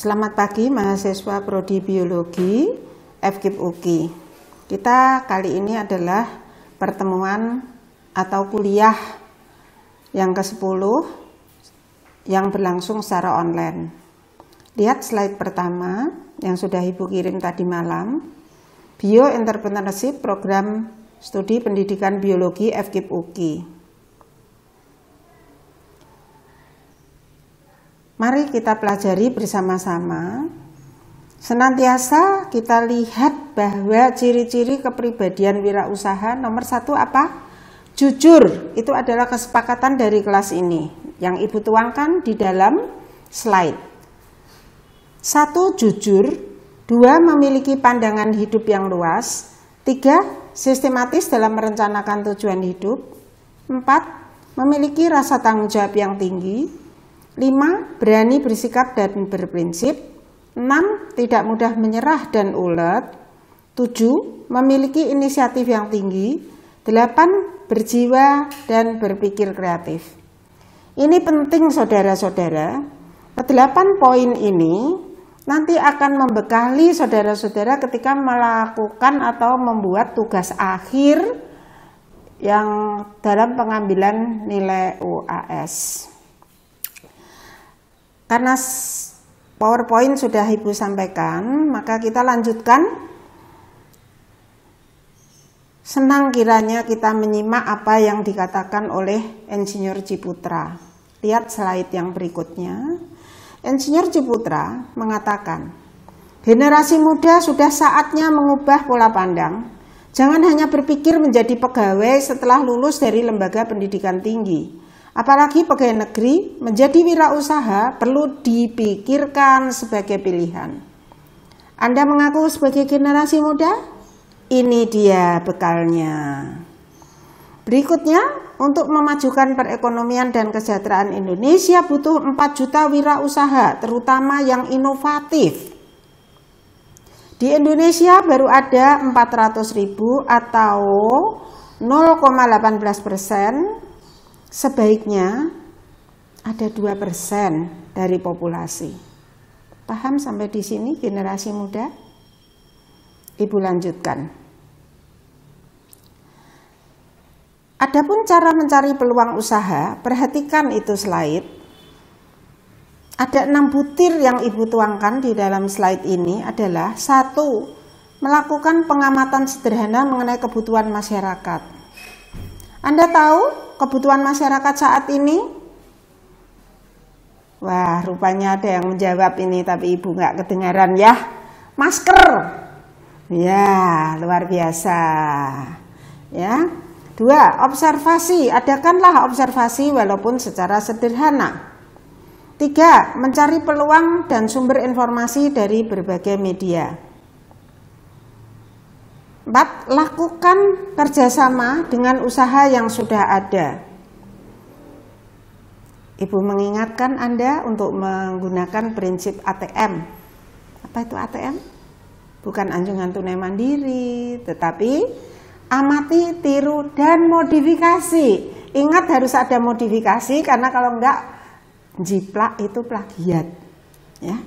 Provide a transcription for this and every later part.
Selamat pagi mahasiswa Prodi Biologi FKIP UKI. Kita kali ini adalah pertemuan atau kuliah yang ke-10 yang berlangsung secara online. Lihat slide pertama yang sudah Ibu kirim tadi malam. Bioentrepreneurship Program Studi Pendidikan Biologi FKIP UKI. Mari kita pelajari bersama-sama. Senantiasa kita lihat bahwa ciri-ciri kepribadian wirausaha nomor 1 apa? Jujur. Itu adalah kesepakatan dari kelas ini yang Ibu tuangkan di dalam slide. 1. Jujur. 2. Memiliki pandangan hidup yang luas. 3. Sistematis dalam merencanakan tujuan hidup. 4. Memiliki rasa tanggung jawab yang tinggi. 5. Berani bersikap dan berprinsip. 6. Tidak mudah menyerah dan ulet. 7. Memiliki inisiatif yang tinggi. 8. Berjiwa dan berpikir kreatif. Ini penting saudara-saudara. Ke-8 poin ini nanti akan membekali saudara-saudara ketika melakukan atau membuat tugas akhir yang dalam pengambilan nilai UAS. Karena PowerPoint sudah Ibu sampaikan, maka kita lanjutkan. Senang kiranya kita menyimak apa yang dikatakan oleh Insinyur Ciputra. Lihat slide yang berikutnya. Insinyur Ciputra mengatakan, generasi muda sudah saatnya mengubah pola pandang. Jangan hanya berpikir menjadi pegawai setelah lulus dari lembaga pendidikan tinggi. Apalagi pegawai negeri, menjadi wirausaha perlu dipikirkan sebagai pilihan. Anda mengaku sebagai generasi muda? Ini dia bekalnya. Berikutnya, untuk memajukan perekonomian dan kesejahteraan Indonesia butuh 4 juta wirausaha, terutama yang inovatif. Di Indonesia baru ada 400.000 atau 0,18%. Sebaiknya ada 2% dari populasi. Paham sampai di sini generasi muda? Ibu lanjutkan. Adapun cara mencari peluang usaha, perhatikan itu slide. Ada 6 butir yang Ibu tuangkan di dalam slide ini adalah 1. Melakukan pengamatan sederhana mengenai kebutuhan masyarakat. Anda tahu kebutuhan masyarakat saat ini? Wah, rupanya ada yang menjawab ini, tapi Ibu nggak kedengaran ya. Masker. Ya, luar biasa. Ya. 2. Observasi. Adakanlah observasi walaupun secara sederhana. 3. Mencari peluang dan sumber informasi dari berbagai media. 4. Lakukan kerjasama dengan usaha yang sudah ada. Ibu mengingatkan Anda untuk menggunakan prinsip ATM. Apa itu ATM? Bukan anjungan tunai mandiri, tetapi amati, tiru, dan modifikasi. Ingat harus ada modifikasi, karena kalau enggak, jiplak itu plagiat. Ya.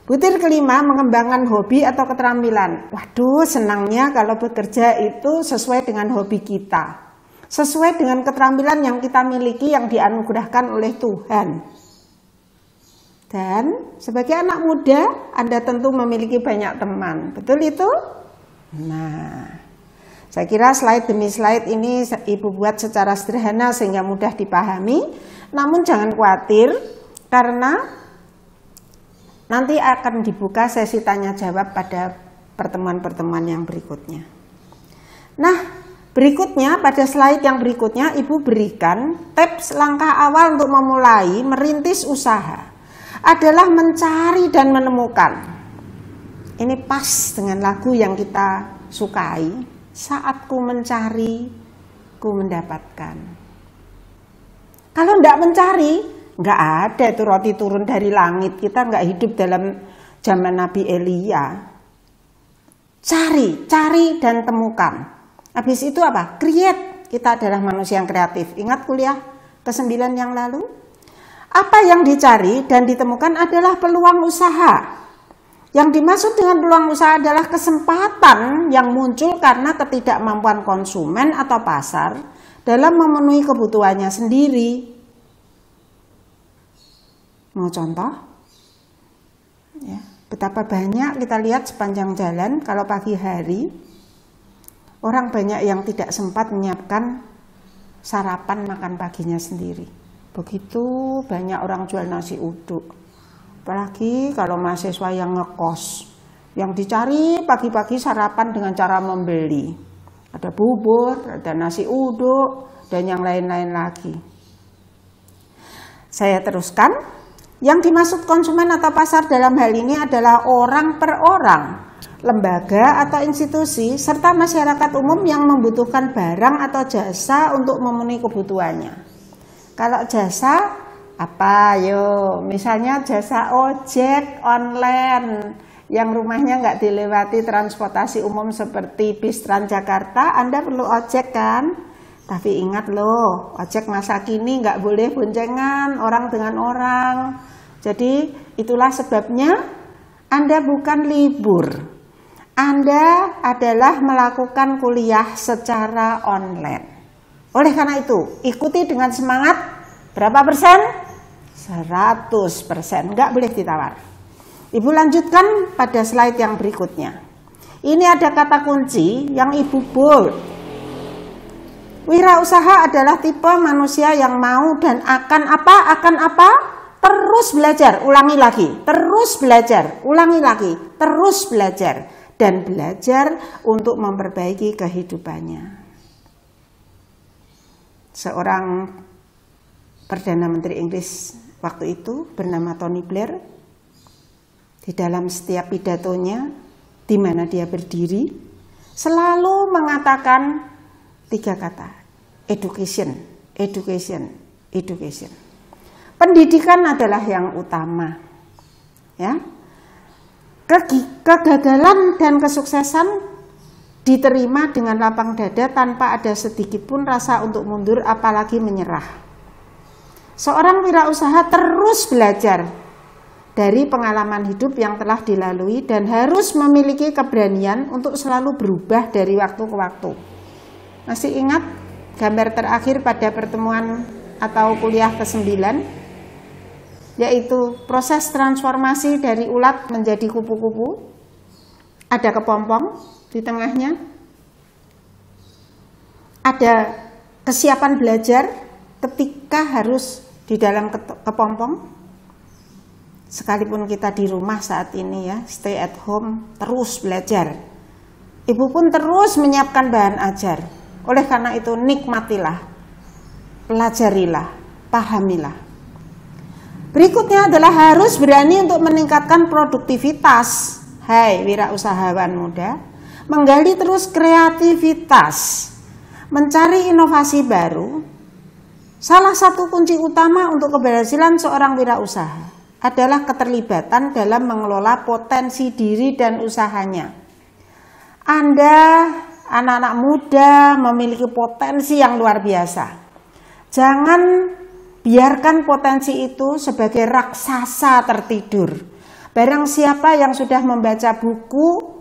Butir kelima, mengembangkan hobi atau keterampilan. Waduh, senangnya kalau bekerja itu sesuai dengan hobi kita. Sesuai dengan keterampilan yang kita miliki yang dianugerahkan oleh Tuhan. Dan sebagai anak muda, Anda tentu memiliki banyak teman. Betul itu? Nah, saya kira slide demi slide ini Ibu buat secara sederhana sehingga mudah dipahami. Namun jangan khawatir, karena nanti akan dibuka sesi tanya jawab pada pertemuan-pertemuan yang berikutnya. Nah, berikutnya pada slide yang berikutnya Ibu berikan tips langkah awal untuk memulai merintis usaha adalah mencari dan menemukan. Ini pas dengan lagu yang kita sukai. Saat ku mencari, ku mendapatkan. Kalau tidak mencari, nggak ada itu roti turun dari langit. Kita nggak hidup dalam zaman Nabi Elia. Cari dan temukan. Habis itu apa? Create. Kita adalah manusia yang kreatif. Ingat kuliah ke-9 yang lalu? Apa yang dicari dan ditemukan adalah peluang usaha. Yang dimaksud dengan peluang usaha adalah kesempatan yang muncul karena ketidakmampuan konsumen atau pasar dalam memenuhi kebutuhannya sendiri. Mau contoh? Ya, betapa banyak kita lihat sepanjang jalan kalau pagi hari, orang banyak yang tidak sempat menyiapkan sarapan makan paginya sendiri. Begitu banyak orang jual nasi uduk. Apalagi kalau mahasiswa yang ngekos. Yang dicari pagi-pagi sarapan dengan cara membeli. Ada bubur, ada nasi uduk, dan yang lain-lain lagi. Saya teruskan. Yang dimaksud konsumen atau pasar dalam hal ini adalah orang per orang, lembaga atau institusi, serta masyarakat umum yang membutuhkan barang atau jasa untuk memenuhi kebutuhannya. Kalau jasa, apa yo? Misalnya jasa ojek online, yang rumahnya nggak dilewati transportasi umum seperti bis Transjakarta, Anda perlu ojek kan? Tapi ingat loh, ojek masa kini nggak boleh boncengan orang dengan orang. Jadi itulah sebabnya Anda bukan libur. Anda adalah melakukan kuliah secara online. Oleh karena itu, ikuti dengan semangat berapa persen? 100%, nggak boleh ditawar. Ibu lanjutkan pada slide yang berikutnya. Ini ada kata kunci yang Ibu bold. Wirausaha adalah tipe manusia yang mau dan akan apa? Akan apa? Terus belajar, ulangi lagi. Terus belajar, ulangi lagi. Terus belajar. Dan belajar untuk memperbaiki kehidupannya. Seorang Perdana Menteri Inggris waktu itu bernama Tony Blair, di dalam setiap pidatonya di mana dia berdiri selalu mengatakan 3 kata, education, education, education. Pendidikan adalah yang utama. Ya. Kegagalan dan kesuksesan diterima dengan lapang dada tanpa ada sedikit pun rasa untuk mundur apalagi menyerah. Seorang wirausaha terus belajar dari pengalaman hidup yang telah dilalui dan harus memiliki keberanian untuk selalu berubah dari waktu ke waktu. Masih ingat gambar terakhir pada pertemuan atau kuliah ke-9? Yaitu proses transformasi dari ulat menjadi kupu-kupu. Ada kepompong di tengahnya, ada kesiapan belajar ketika harus di dalam kepompong. Sekalipun kita di rumah saat ini ya, stay at home, terus belajar. Ibu pun terus menyiapkan bahan ajar. Oleh karena itu nikmatilah, pelajarilah, pahamilah. Berikutnya adalah harus berani untuk meningkatkan produktivitas. Hai wirausahawan muda, menggali terus kreativitas, mencari inovasi baru. Salah satu kunci utama untuk keberhasilan seorang wirausaha adalah keterlibatan dalam mengelola potensi diri dan usahanya. Anda, anak-anak muda, memiliki potensi yang luar biasa. Jangan biarkan potensi itu sebagai raksasa tertidur. Barang siapa yang sudah membaca buku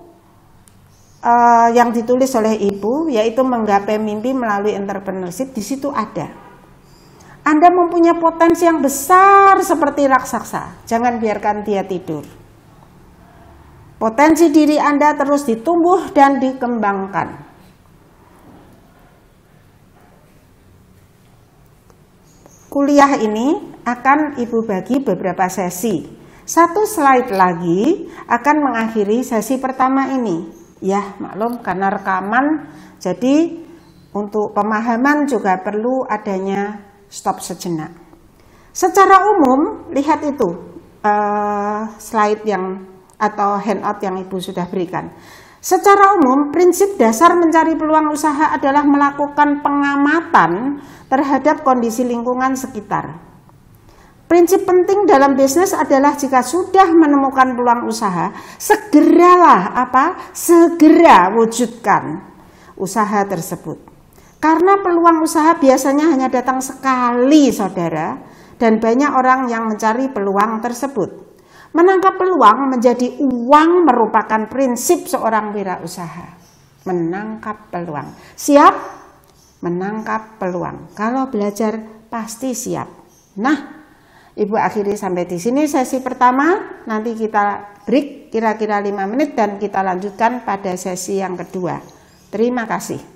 yang ditulis oleh Ibu, yaitu Menggapai Mimpi Melalui Entrepreneurship, di situ ada. Anda mempunyai potensi yang besar seperti raksasa. Jangan biarkan dia tidur. Potensi diri Anda terus ditumbuh dan dikembangkan. Kuliah ini akan Ibu bagi beberapa sesi. 1 slide lagi akan mengakhiri sesi pertama ini. Ya, maklum karena rekaman, jadi untuk pemahaman juga perlu adanya stop sejenak. Secara umum, lihat itu slide yang atau handout yang Ibu sudah berikan. Secara umum, prinsip dasar mencari peluang usaha adalah melakukan pengamatan terhadap kondisi lingkungan sekitar. Prinsip penting dalam bisnis adalah jika sudah menemukan peluang usaha, segera wujudkan usaha tersebut. Karena peluang usaha biasanya hanya datang sekali, saudara, dan banyak orang yang mencari peluang tersebut. Menangkap peluang menjadi uang merupakan prinsip seorang wirausaha. Menangkap peluang. Siap? Menangkap peluang. Kalau belajar pasti siap. Nah, Ibu akhiri sampai di sini sesi pertama. Nanti kita break kira-kira 5 menit dan kita lanjutkan pada sesi yang kedua. Terima kasih.